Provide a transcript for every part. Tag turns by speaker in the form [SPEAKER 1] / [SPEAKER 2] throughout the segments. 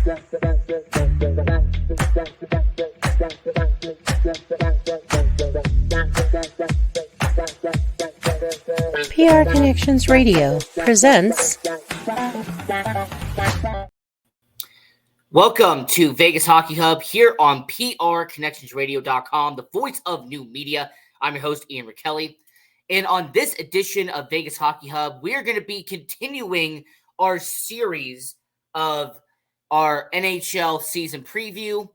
[SPEAKER 1] PR Connections Radio presents.
[SPEAKER 2] Welcome to Vegas Hockey Hub here on PRConnectionsRadio.com, the voice of new media. I'm your host, Ian Rachiele. And on this edition of Vegas Hockey Hub, we are going to be continuing our series of our NHL season preview.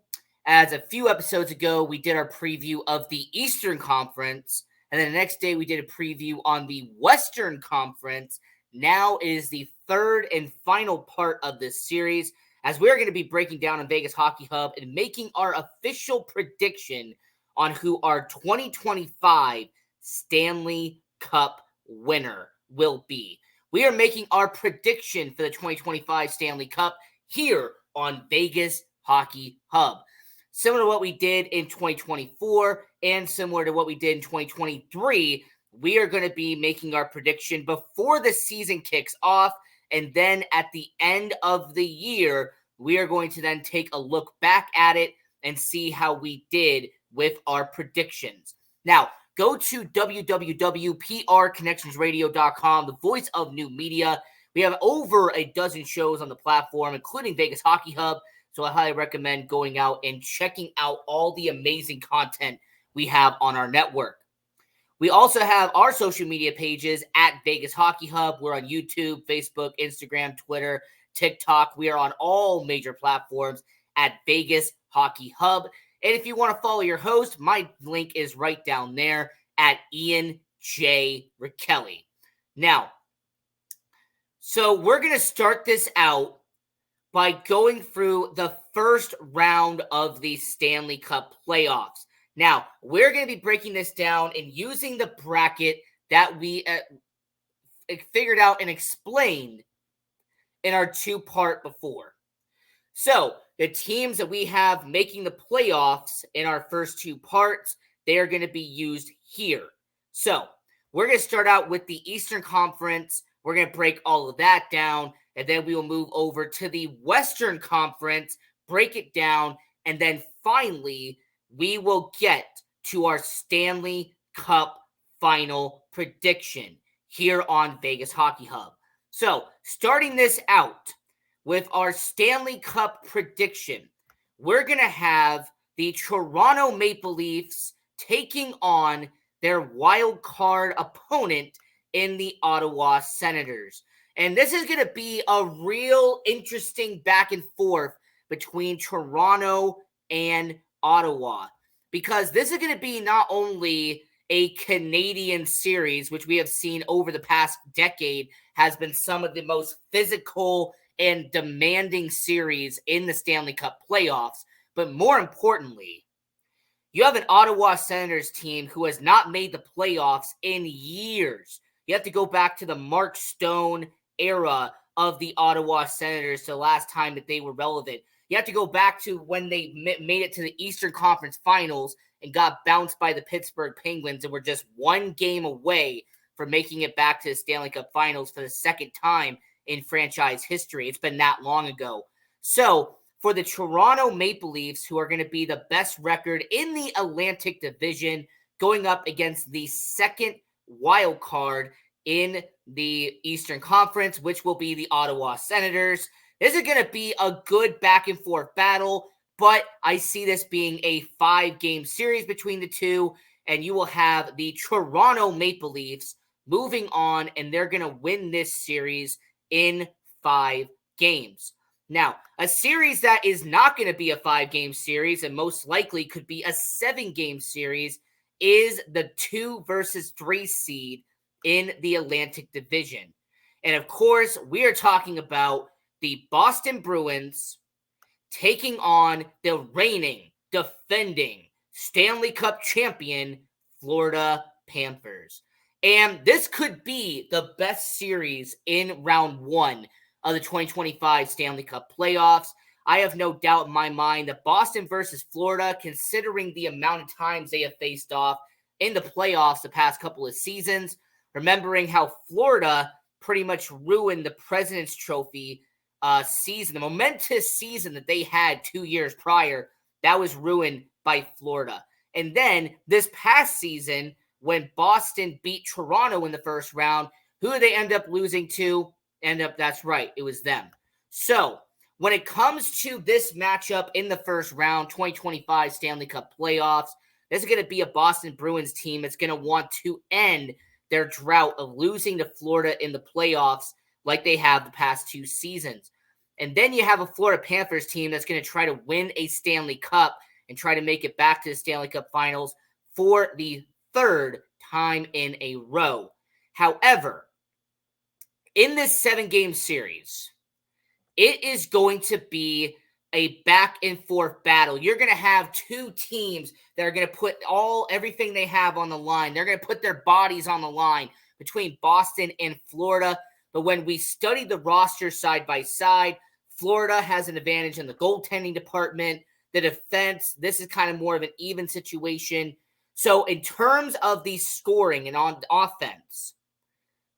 [SPEAKER 2] As a few episodes ago, we did our preview of the Eastern Conference. And then the next day, we did a preview on the Western Conference. Now is the third and final part of this series, as we're going to be breaking down on Vegas Hockey Hub and making our official prediction on who our 2025 Stanley Cup winner will be. We are making our prediction for the 2025 Stanley Cup here on Vegas Hockey Hub. Similar to what we did in 2024 and similar to what we did in 2023, we are going to be making our prediction before the season kicks off. And then at the end of the year, we are going to then take a look back at it and see how we did with our predictions. Now, go to www.prconnectionsradio.com, the voice of new media. We have over a dozen shows on the platform, including Vegas Hockey Hub. So I highly recommend going out and checking out all the amazing content we have on our network. We also have our social media pages at Vegas Hockey Hub. We're on YouTube, Facebook, Instagram, Twitter, TikTok. We are on all major platforms at Vegas Hockey Hub. And if you want to follow your host, my link is right down there at Ian J. Rachiele. Now, so we're going to start this out by going through the first round of the Stanley Cup playoffs. Now, we're going to be breaking this down and using the bracket that we figured out and explained in our two-part before. So, the teams that we have making the playoffs in our first two parts, they are going to be used here. So, we're going to start out with the Eastern Conference. We're going to break all of that down. And then we will move over to the Western Conference, break it down, and then finally, we will get to our Stanley Cup final prediction here on Vegas Hockey Hub. So, starting this out with our Stanley Cup prediction, we're going to have the Toronto Maple Leafs taking on their wild card opponent in the Ottawa Senators. And this is going to be a real interesting back and forth between Toronto and Ottawa, because this is going to be not only a Canadian series, which we have seen over the past decade has been some of the most physical and demanding series in the Stanley Cup playoffs, but more importantly, you have an Ottawa Senators team who has not made the playoffs in years. You have to go back to the Mark Stone era of the Ottawa Senators, the last time that they were relevant. You have to go back to when they made it to the Eastern Conference Finals and got bounced by the Pittsburgh Penguins and were just one game away from making it back to the Stanley Cup Finals for the second time in franchise history. It's been that long ago. So for the Toronto Maple Leafs, who are going to be the best record in the Atlantic Division, going up against the second wild card in the Eastern Conference, which will be the Ottawa Senators. This is going to be a good back and forth battle, but I see this being a 5-game series between the two, and you will have the Toronto Maple Leafs moving on, and they're going to win this series in 5 games. Now, a series that is not going to be a 5-game series and most likely could be a 7-game series is the 2 versus 3 seed in the Atlantic Division. And of course, we are talking about the Boston Bruins taking on the reigning, defending Stanley Cup champion Florida Panthers. And this could be the best series in round 1 of the 2025 Stanley Cup playoffs. I have no doubt in my mind that Boston versus Florida, considering the amount of times they have faced off in the playoffs the past couple of seasons, remembering how Florida pretty much ruined the President's Trophy season, the momentous season that they had 2 years prior, that was ruined by Florida. And then this past season, when Boston beat Toronto in the first round, who did they end up losing to? That's right, it was them. So when it comes to this matchup in the first round, 2025 Stanley Cup playoffs, this is going to be a Boston Bruins team that's going to want to end their drought of losing to Florida in the playoffs like they have the past 2 seasons. And then you have a Florida Panthers team that's going to try to win a Stanley Cup and try to make it back to the Stanley Cup Finals for the 3rd time in a row. However, in this 7-game series, it is going to be a back and forth battle. You're going to have 2 teams that are going to put everything they have on the line. They're going to put their bodies on the line between Boston and Florida. But when we study the roster side by side, Florida has an advantage in the goaltending department. The defense, this is kind of more of an even situation. So in terms of the scoring and on offense,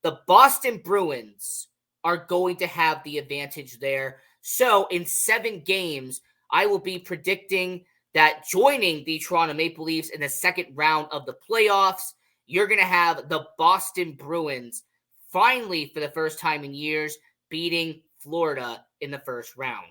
[SPEAKER 2] the Boston Bruins are going to have the advantage there. So in 7 games, I will be predicting that joining the Toronto Maple Leafs in the second round of the playoffs, you're going to have the Boston Bruins finally, for the first time in years, beating Florida in the first round.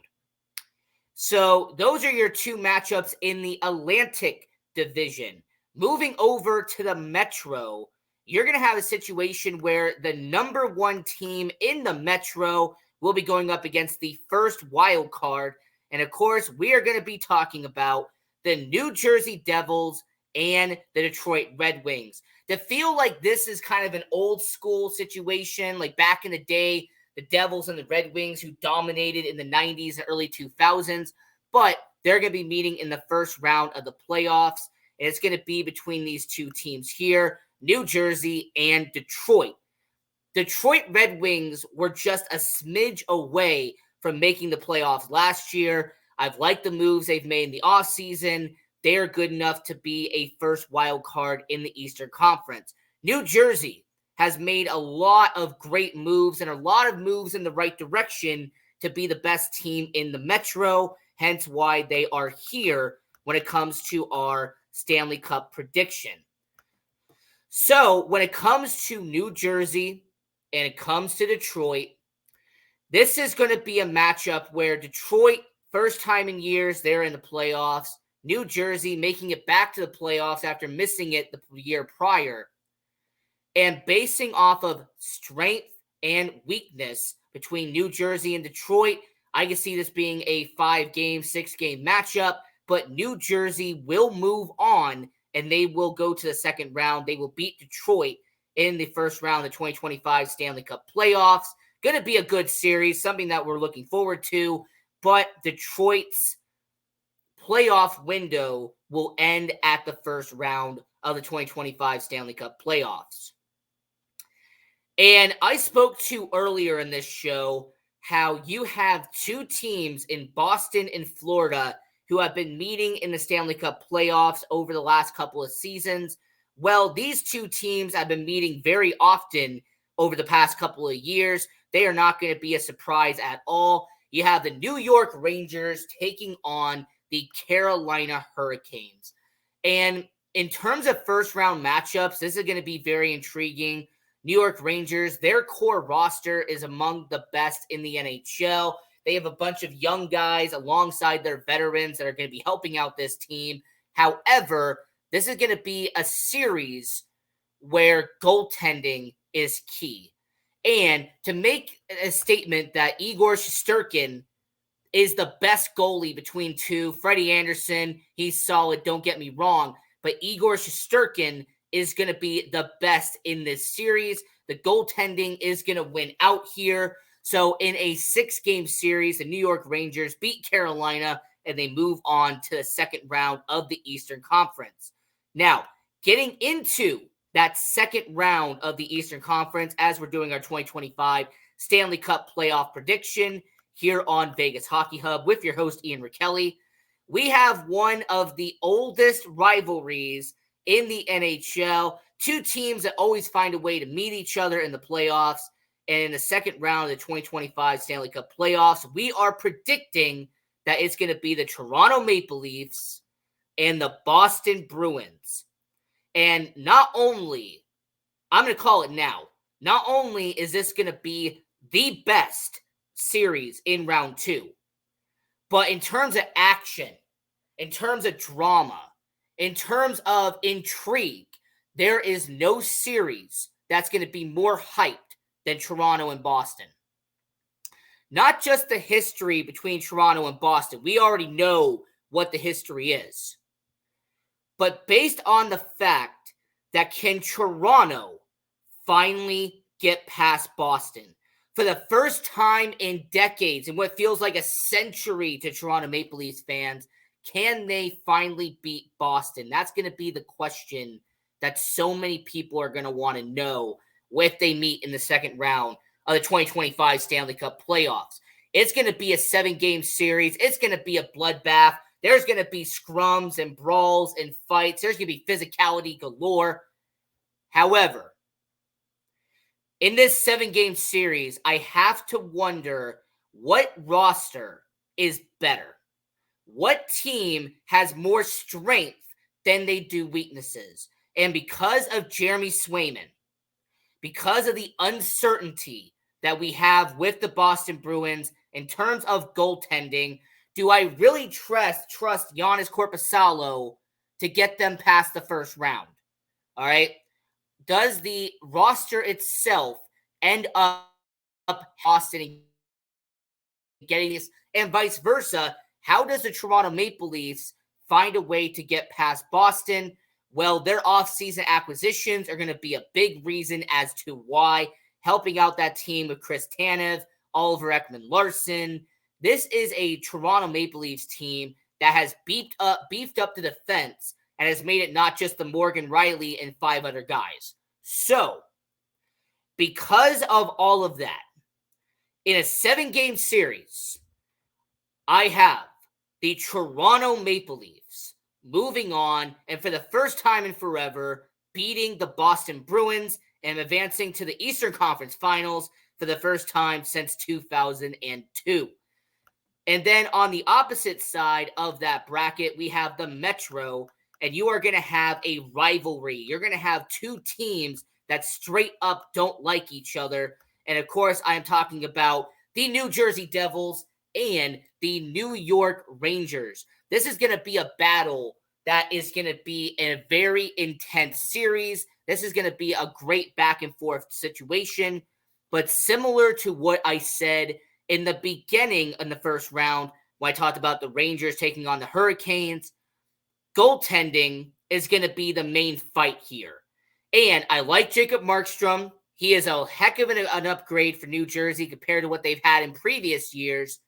[SPEAKER 2] So those are your 2 matchups in the Atlantic Division. Moving over to the Metro, you're going to have a situation where the number 1 team in the Metro will be going up against the first wild card. And of course, we are going to be talking about the New Jersey Devils and the Detroit Red Wings. To feel like this is kind of an old school situation, like back in the day, the Devils and the Red Wings who dominated in the 90s and early 2000s, but they're going to be meeting in the first round of the playoffs. And it's going to be between these 2 teams here, New Jersey and Detroit. Detroit Red Wings were just a smidge away from making the playoffs last year. I've liked the moves they've made in the offseason. They are good enough to be a first wild card in the Eastern Conference. New Jersey has made a lot of great moves and a lot of moves in the right direction to be the best team in the Metro, hence why they are here when it comes to our Stanley Cup prediction. So when it comes to New Jersey and it comes to Detroit, this is going to be a matchup where Detroit, first time in years, they're in the playoffs. New Jersey making it back to the playoffs after missing it the year prior. And basing off of strength and weakness between New Jersey and Detroit, I can see this being a 5-game, 6-game matchup, but New Jersey will move on and they will go to the second round. They will beat Detroit in the first round of the 2025 Stanley Cup playoffs. Going to be a good series, something that we're looking forward to, but Detroit's playoff window will end at the first round of the 2025 Stanley Cup playoffs. And I spoke to earlier in this show how you have 2 teams in Boston and Florida who have been meeting in the Stanley Cup playoffs over the last couple of seasons. Well, these 2 teams have been meeting very often over the past couple of years. They are not going to be a surprise at all. You have the New York Rangers taking on the Carolina Hurricanes. And in terms of first-round matchups, this is going to be very intriguing. New York Rangers, their core roster is among the best in the NHL. They have a bunch of young guys alongside their veterans that are going to be helping out this team. However, this is going to be a series where goaltending is key. And to make a statement that Igor Shesterkin is the best goalie between 2, Freddie Anderson, he's solid, don't get me wrong, but Igor Shesterkin is going to be the best in this series. The goaltending is going to win out here. So in a 6-game series, the New York Rangers beat Carolina, and they move on to the second round of the Eastern Conference. Now, getting into that second round of the Eastern Conference as we're doing our 2025 Stanley Cup playoff prediction here on Vegas Hockey Hub with your host, Ian Rachiele. We have one of the oldest rivalries in the NHL. 2 teams that always find a way to meet each other in the playoffs. And in the second round of the 2025 Stanley Cup playoffs, we are predicting that it's going to be the Toronto Maple Leafs and the Boston Bruins. And not only, I'm going to call it now, not only is this going to be the best series in round 2, but in terms of action, in terms of drama, in terms of intrigue, there is no series that's going to be more hyped than Toronto and Boston. Not just the history between Toronto and Boston. We already know what the history is. But based on the fact that can Toronto finally get past Boston? For the first time in decades, in what feels like a century to Toronto Maple Leafs fans, can they finally beat Boston? That's going to be the question that so many people are going to want to know if they meet in the second round of the 2025 Stanley Cup playoffs. It's going to be a 7-game series. It's going to be a bloodbath. There's going to be scrums and brawls and fights. There's going to be physicality galore. However, in this 7-game series, I have to wonder what roster is better. What team has more strength than they do weaknesses? And because of Jeremy Swayman, because of the uncertainty that we have with the Boston Bruins in terms of goaltending, do I really trust Giannis Korpisalo to get them past the first round? All right. Does the roster itself end up Boston getting this, and vice versa? How does the Toronto Maple Leafs find a way to get past Boston? Well, their offseason acquisitions are going to be a big reason as to why, helping out that team with Chris Tanev, Oliver Ekman-Larsson. This is a Toronto Maple Leafs team that has beefed up the defense and has made it not just the Morgan Riley and 5 other guys. So, because of all of that, in a 7-game series, I have the Toronto Maple Leafs moving on, and for the first time in forever, beating the Boston Bruins and advancing to the Eastern Conference Finals for the first time since 2002. And then on the opposite side of that bracket, we have the Metro, and you are going to have a rivalry. You're going to have two teams that straight up don't like each other. And of course, I am talking about the New Jersey Devils and the New York Rangers. This is going to be a battle that is going to be a very intense series. This is going to be a great back and forth situation. But similar to what I said in the beginning in the first round, when I talked about the Rangers taking on the Hurricanes, goaltending is going to be the main fight here. And I like Jacob Markstrom. He is a heck of an upgrade for New Jersey compared to what they've had in previous years.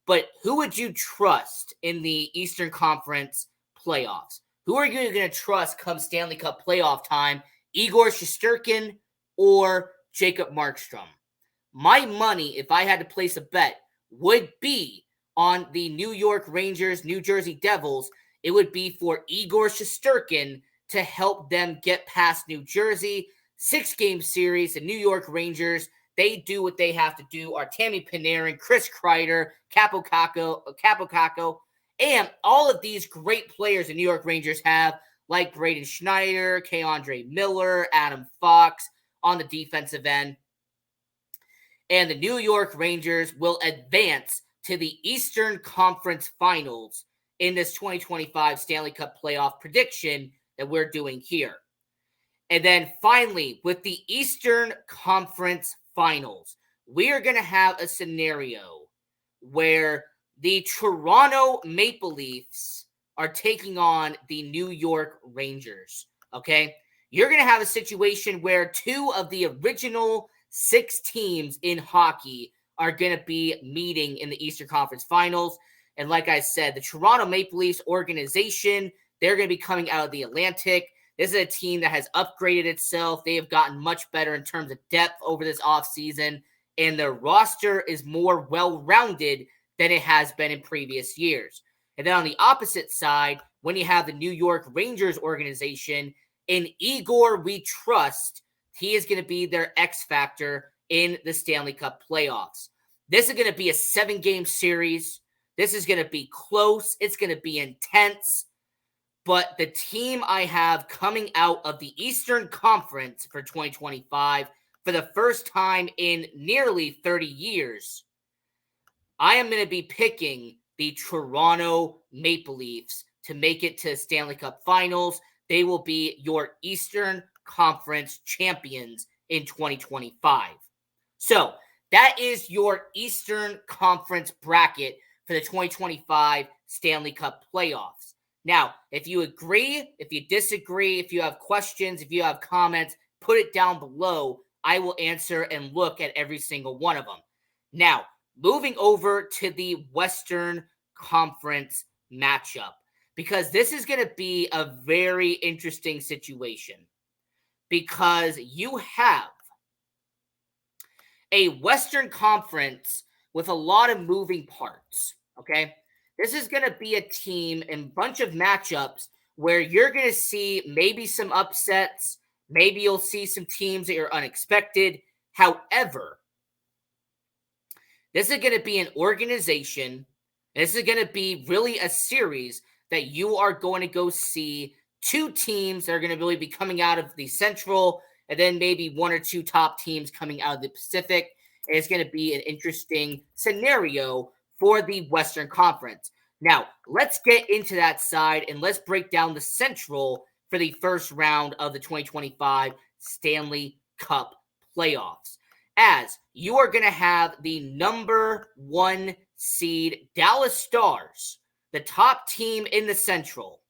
[SPEAKER 2] But who would you trust in the Eastern Conference playoffs? Who are you going to trust come Stanley Cup playoff time? Igor Shesterkin or Jacob Markstrom? My money, if I had to place a bet, would be on the New York Rangers, New Jersey Devils. It would be for Igor Shesterkin to help them get past New Jersey. 6-game series, the New York Rangers, they do what they have to do. Artemi Panarin, Chris Kreider, Capo Caco, and all of these great players the New York Rangers have, like Braden Schneider, K-Andre Miller, Adam Fox on the defensive end. And the New York Rangers will advance to the Eastern Conference Finals in this 2025 Stanley Cup playoff prediction that we're doing here. And then finally, with the Eastern Conference Finals, we are going to have a scenario where the Toronto Maple Leafs are taking on the New York Rangers, okay? You're going to have a situation where 2 of the original 6 teams in hockey are going to be meeting in the Eastern Conference Finals. And like I said, the Toronto Maple Leafs organization, they're going to be coming out of the Atlantic. This is a team that has upgraded itself. They have gotten much better in terms of depth over this offseason, and their roster is more well-rounded than it has been in previous years. And then on the opposite side, when you have the New York Rangers organization, in Igor we trust, he is going to be their X factor in the Stanley Cup playoffs. This is going to be a 7-game series. This is going to be close. It's going to be intense. But the team I have coming out of the Eastern Conference for 2025 for the first time in nearly 30 years, I am going to be picking the Toronto Maple Leafs to make it to Stanley Cup Finals. They will be your Eastern Conference champions in 2025. So that is your Eastern Conference bracket for the 2025 Stanley Cup playoffs. Now, if you agree, if you disagree, if you have questions, if you have comments, put it down below. I will answer and look at every single one of them. Now, moving over to the Western Conference matchup, because this is going to be a very interesting situation, because you have a Western Conference with a lot of moving parts, okay? This is going to be a team and bunch of matchups where you're going to see maybe some upsets. Maybe you'll see some teams that are unexpected. However, this is going to be an organization. This is going to be really a series that you are going to go see two teams that are going to really be coming out of the Central, and then maybe one or two top teams coming out of the Pacific. And it's going to be an interesting scenario for the Western Conference. Now, let's get into that side and let's break down the Central for the first round of the 2025 Stanley Cup playoffs. As you are going to have the number 1 seed Dallas Stars, the top team in the Central,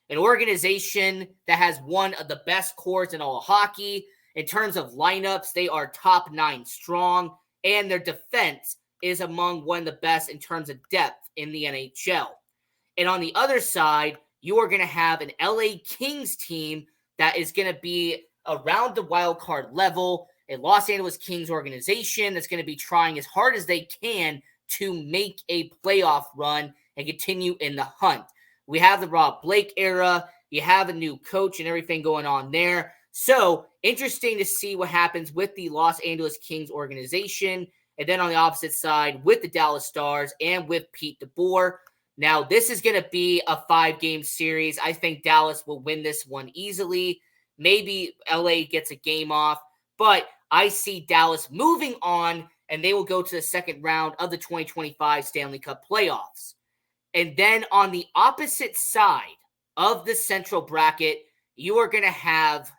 [SPEAKER 2] an organization that has one of the best cores in all of hockey. In terms of lineups, they are top 9 strong, and their defense is among one of the best in terms of depth in the NHL. And on the other side, you are going to have an LA Kings team that is going to be around the wild card level, a Los Angeles Kings organization that's going to be trying as hard as they can to make a playoff run and continue in the hunt. We have the Rob Blake era. You have a new coach and everything going on there. So interesting to see what happens with the Los Angeles Kings organization. And then on the opposite side with the Dallas Stars and with Pete DeBoer. Now, this is going to be a 5-game series. I think Dallas will win this one easily. Maybe LA gets a game off. But I see Dallas moving on, and they will go to the second round of the 2025 Stanley Cup playoffs. And then on the opposite side of the Central bracket, you are going to have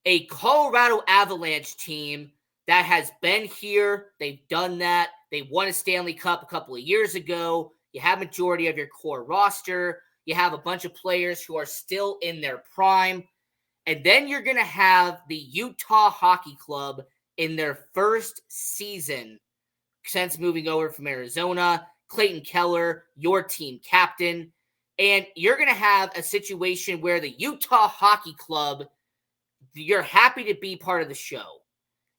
[SPEAKER 2] a Colorado Avalanche team that has been here. They've done that. They won a Stanley Cup a couple of years ago. You have a majority of your core roster. You have a bunch of players who are still in their prime. And then you're going to have the Utah Hockey Club in their first season since moving over from Arizona. Clayton Keller, your team captain. And you're going to have a situation where the Utah Hockey Club, you're happy to be part of the show.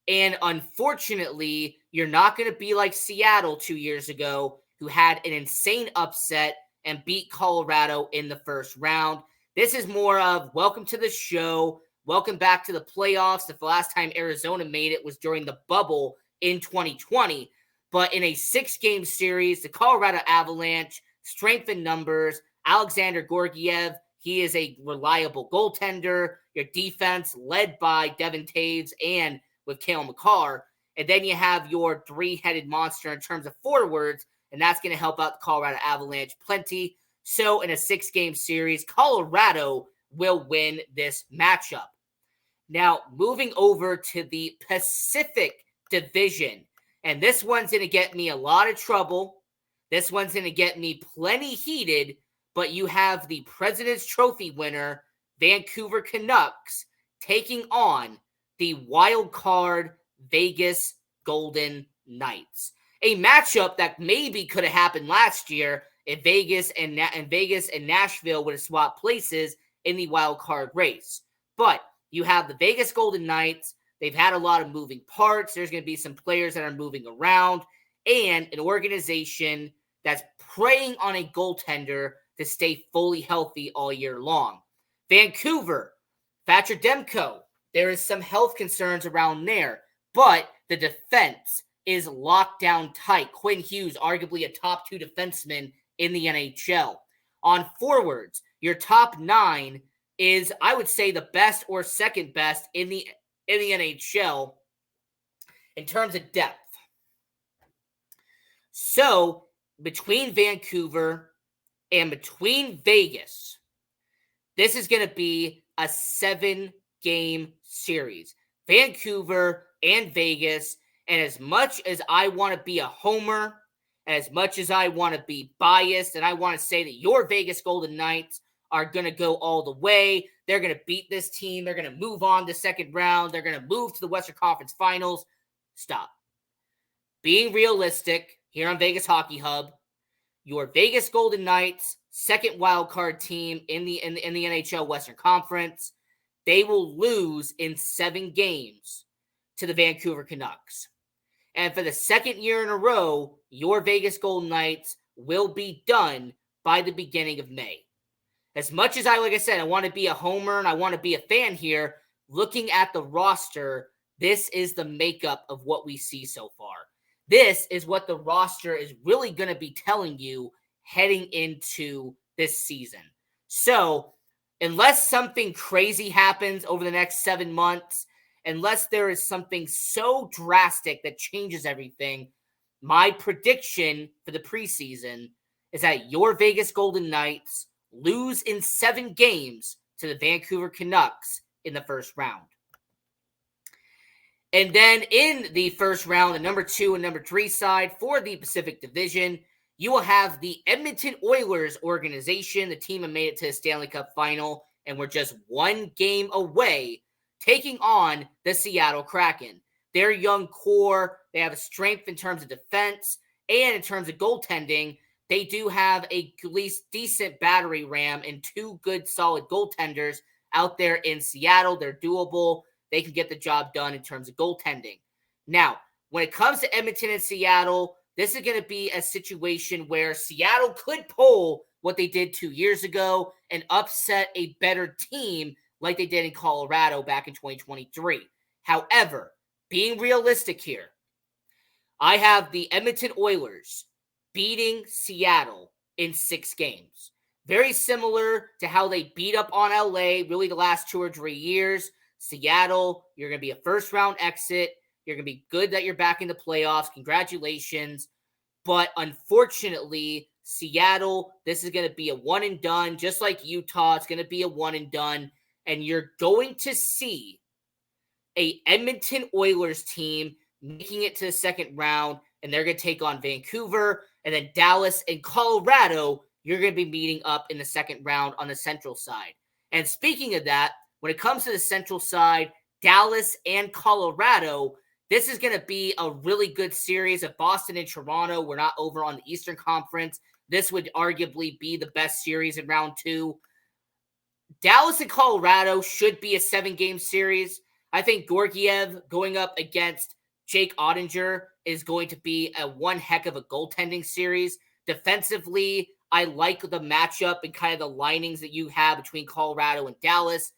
[SPEAKER 2] And unfortunately, you're not going to be like Seattle 2 years ago, who had an insane upset and beat Colorado in the first round. This is more of welcome to the show. Welcome back to the playoffs. The last time Arizona made it was during the bubble in 2020. But in a 6-game series, the Colorado Avalanche, strength in numbers, Alexander Georgiev, he is a reliable goaltender. Your defense led by Devin Taves and with Cale Makar. And then you have your 3-headed monster in terms of forwards, and that's going to help out the Colorado Avalanche plenty. So in a 6-game series, Colorado will win this matchup. Now, moving over to the Pacific Division. And this one's going to get me a lot of trouble. This one's going to get me plenty heated. But you have the President's Trophy winner, Vancouver Canucks, taking on the wild card Vegas Golden Knights. A matchup that maybe could have happened last year if Vegas and Nashville would have swapped places in the wild card race. But you have the Vegas Golden Knights. They've had a lot of moving parts. There's going to be some players that are moving around, and an organization that's preying on a goaltender to stay fully healthy all year long. Vancouver, Thatcher Demko, there is some health concerns around there. but the defense is locked down tight. Quinn Hughes, arguably a top 2 defenseman in the NHL. On forwards, your top 9 is, I would say, the best or second best in the NHL in terms of depth. So, between Vancouver and between Vegas, this is going to be a 7-game series. Vancouver and Vegas, and as much as I want to be a homer, as much as I want to be biased, and I want to say that your Vegas Golden Knights are going to go all the way, they're going to beat this team, they're going to move on to second round, they're going to move to the Western Conference Finals. Stop. Being realistic here on Vegas Hockey Hub, your Vegas Golden Knights, second wildcard team in the NHL Western Conference, they will lose in 7 games to the Vancouver Canucks. And for the second year in a row, your Vegas Golden Knights will be done by the beginning of May. As much as like I said, I want to be a homer and I want to be a fan here, looking at the roster, this is the makeup of what we see so far. This is what the roster is really going to be telling you heading into this season. So, unless something crazy happens over the next 7 months, unless there is something so drastic that changes everything, my prediction for the preseason is that your Vegas Golden Knights lose in 7 games to the Vancouver Canucks in the first round. And then in the first round, the number 2 and number 3 side for the Pacific Division, you will have the Edmonton Oilers organization. The team have made it to the Stanley Cup Final, and we're just 1 game away taking on the Seattle Kraken. Their young core, they have a strength in terms of defense and in terms of goaltending. They do have a at least decent battery ram and 2 good solid goaltenders out there in Seattle. They're doable. They can get the job done in terms of goaltending. Now, when it comes to Edmonton and Seattle, this is going to be a situation where Seattle could pull what they did 2 years ago and upset a better team like they did in Colorado back in 2023. However, being realistic here, I have the Edmonton Oilers beating Seattle in 6 games. Very similar to how they beat up on LA really the last 2 or 3 years. Seattle, you're going to be a first-round exit. You're going to be good that you're back in the playoffs. Congratulations. But unfortunately, Seattle, this is going to be a one-and-done. Just like Utah, it's going to be a one-and-done. And you're going to see a Edmonton Oilers team making it to the second round, and they're going to take on Vancouver. And then Dallas and Colorado, you're going to be meeting up in the second round on the Central side. And speaking of that, when it comes to the Central side, Dallas and Colorado, this is going to be a really good series. If Boston and Toronto were not over on the Eastern Conference, this would arguably be the best series in round 2. Dallas and Colorado should be a 7-game series. I think Georgiev going up against Jake Ottinger is going to be a one heck of a goaltending series. Defensively, I like the matchup and kind of the linings that you have between Colorado and Dallas.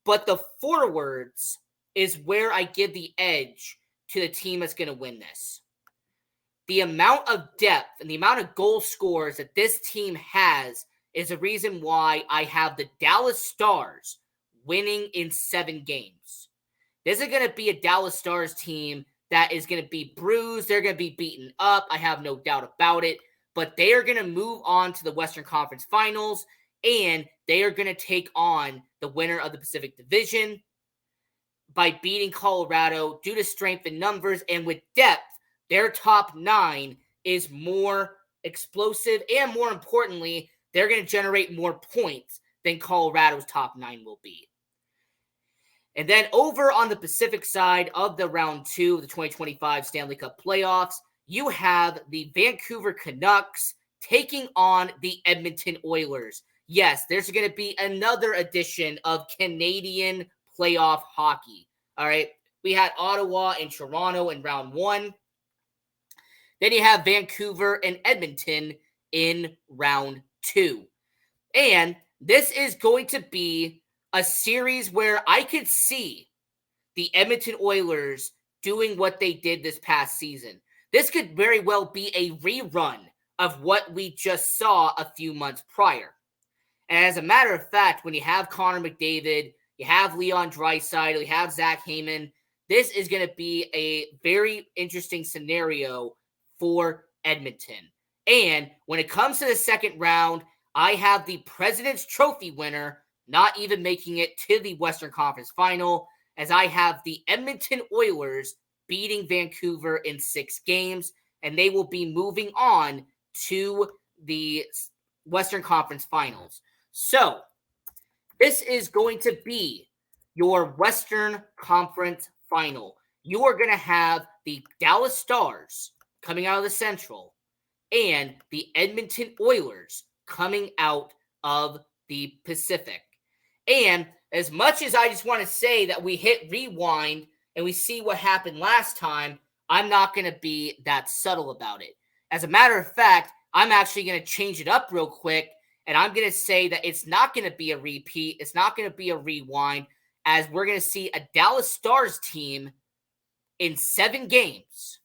[SPEAKER 2] But the forwards is where I give the edge to the team that's going to win this. The amount of depth and the amount of goal scorers that this team has is a reason why I have the Dallas Stars winning in 7 games. This is going to be a Dallas Stars team that is going to be bruised. They're going to be beaten up. I have no doubt about it. But they are going to move on to the Western Conference Finals, and they are going to take on the winner of the Pacific Division by beating Colorado due to strength in numbers and with depth. Their top 9 is more explosive, and more importantly, they're going to generate more points than Colorado's top 9 will be. And then over on the Pacific side of the round 2 of the 2025 Stanley Cup playoffs, you have the Vancouver Canucks taking on the Edmonton Oilers. Yes, there's going to be another edition of Canadian playoff hockey. All right, we had Ottawa and Toronto in round 1. Then you have Vancouver and Edmonton in round 2. And this is going to be a series where I could see the Edmonton Oilers doing what they did this past season. This could very well be a rerun of what we just saw a few months prior. And as a matter of fact, when you have Connor McDavid, you have Leon Draisaitl, you have Zach Hyman, this is going to be a very interesting scenario for Edmonton. And when it comes to the second round, I have the President's Trophy winner not even making it to the Western Conference Final, as I have the Edmonton Oilers beating Vancouver in 6 games, and they will be moving on to the Western Conference Finals. So, this is going to be your Western Conference Final. You are going to have the Dallas Stars coming out of the Central and the Edmonton Oilers coming out of the Pacific. And as much as I just want to say that we hit rewind and we see what happened last time, I'm not going to be that subtle about it. As a matter of fact, I'm actually going to change it up real quick, and I'm going to say that it's not going to be a repeat. It's not going to be a rewind, as we're going to see a Dallas Stars team in 7 games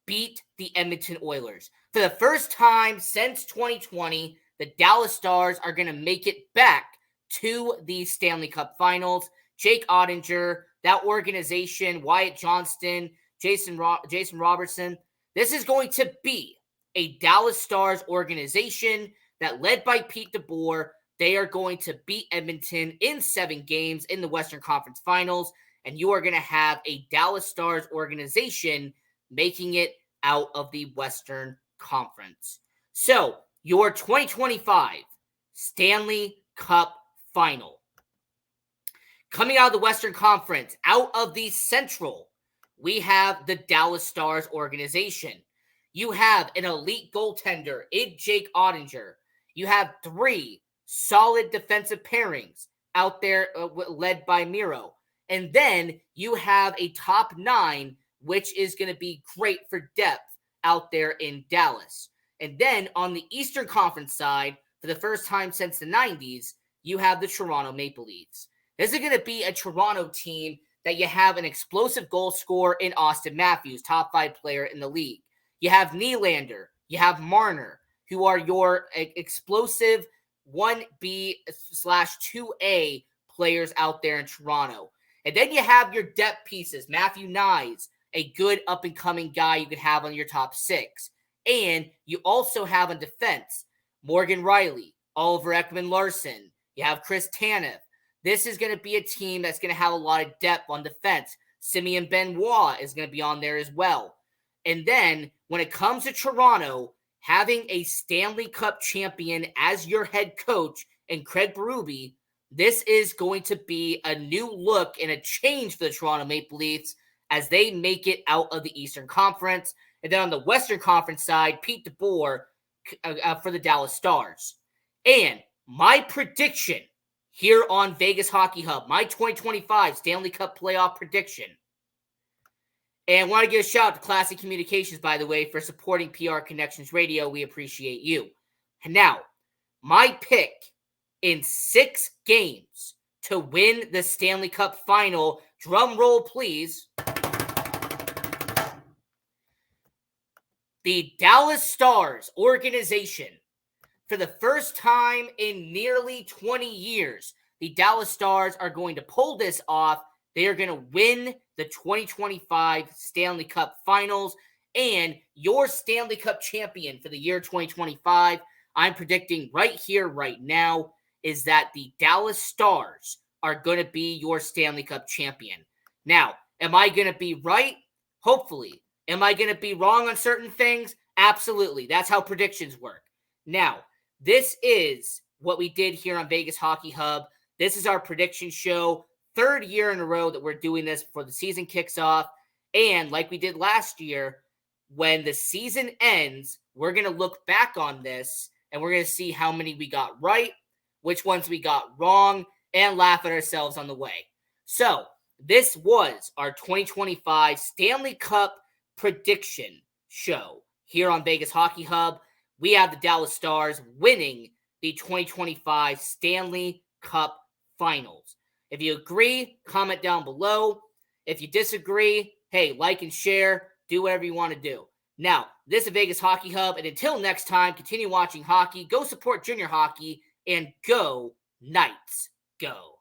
[SPEAKER 2] beat the Edmonton Oilers. For the first time since 2020, the Dallas Stars are going to make it back to the Stanley Cup Finals. Jake Ottinger, that organization, Wyatt Johnston, Jason Robertson. This is going to be a Dallas Stars organization that, led by Pete DeBoer, they are going to beat Edmonton in 7 games in the Western Conference Finals, and you are going to have a Dallas Stars organization making it out of the Western Conference. So, your 2025 Stanley Cup Final. Coming out of the Western Conference, out of the Central, we have the Dallas Stars organization. You have an elite goaltender in Jake Ottinger. You have 3 solid defensive pairings out there led by Miro. And then you have a top 9, which is going to be great for depth out there in Dallas. And then on the Eastern Conference side, for the first time since the 90s, you have the Toronto Maple Leafs. This is going to be a Toronto team that you have an explosive goal scorer in Austin Matthews, top 5 player in the league. You have Nylander, you have Marner, who are your explosive 1B/2A players out there in Toronto. And then you have your depth pieces, Matthew Knies, a good up-and-coming guy you could have on your top 6. And you also have on defense, Morgan Riley, Oliver Ekman-Larsson. You have Chris Tanev. This is going to be a team that's going to have a lot of depth on defense. Simeon Benoit is going to be on there as well. And then when it comes to Toronto, having a Stanley Cup champion as your head coach and Craig Berube, this is going to be a new look and a change for the Toronto Maple Leafs as they make it out of the Eastern Conference. And then on the Western Conference side, Pete DeBoer for the Dallas Stars. And my prediction here on Vegas Hockey Hub, my 2025 Stanley Cup playoff prediction. And I want to give a shout out to Classic Communications, by the way, for supporting PR Connections Radio. We appreciate you. And now, my pick in 6 games to win the Stanley Cup Final. Drum roll, please. The Dallas Stars organization. For the first time in nearly 20 years, the Dallas Stars are going to pull this off. They are going to win the 2025 Stanley Cup Finals. And your Stanley Cup champion for the year 2025, I'm predicting right here, right now, is that the Dallas Stars are going to be your Stanley Cup champion. Now, am I going to be right? Hopefully. Am I going to be wrong on certain things? Absolutely. That's how predictions work. Now, this is what we did here on Vegas Hockey Hub. This is our prediction show. 3rd year in a row that we're doing this before the season kicks off. And like we did last year, when the season ends, we're going to look back on this and we're going to see how many we got right, which ones we got wrong, and laugh at ourselves on the way. So, this was our 2025 Stanley Cup prediction show here on Vegas Hockey Hub. We have the Dallas Stars winning the 2025 Stanley Cup Finals. If you agree, comment down below. If you disagree, hey, like and share, do whatever you want to do. Now, this is Vegas Hockey Hub, and until next time, continue watching hockey, go support junior hockey, and go Knights, go.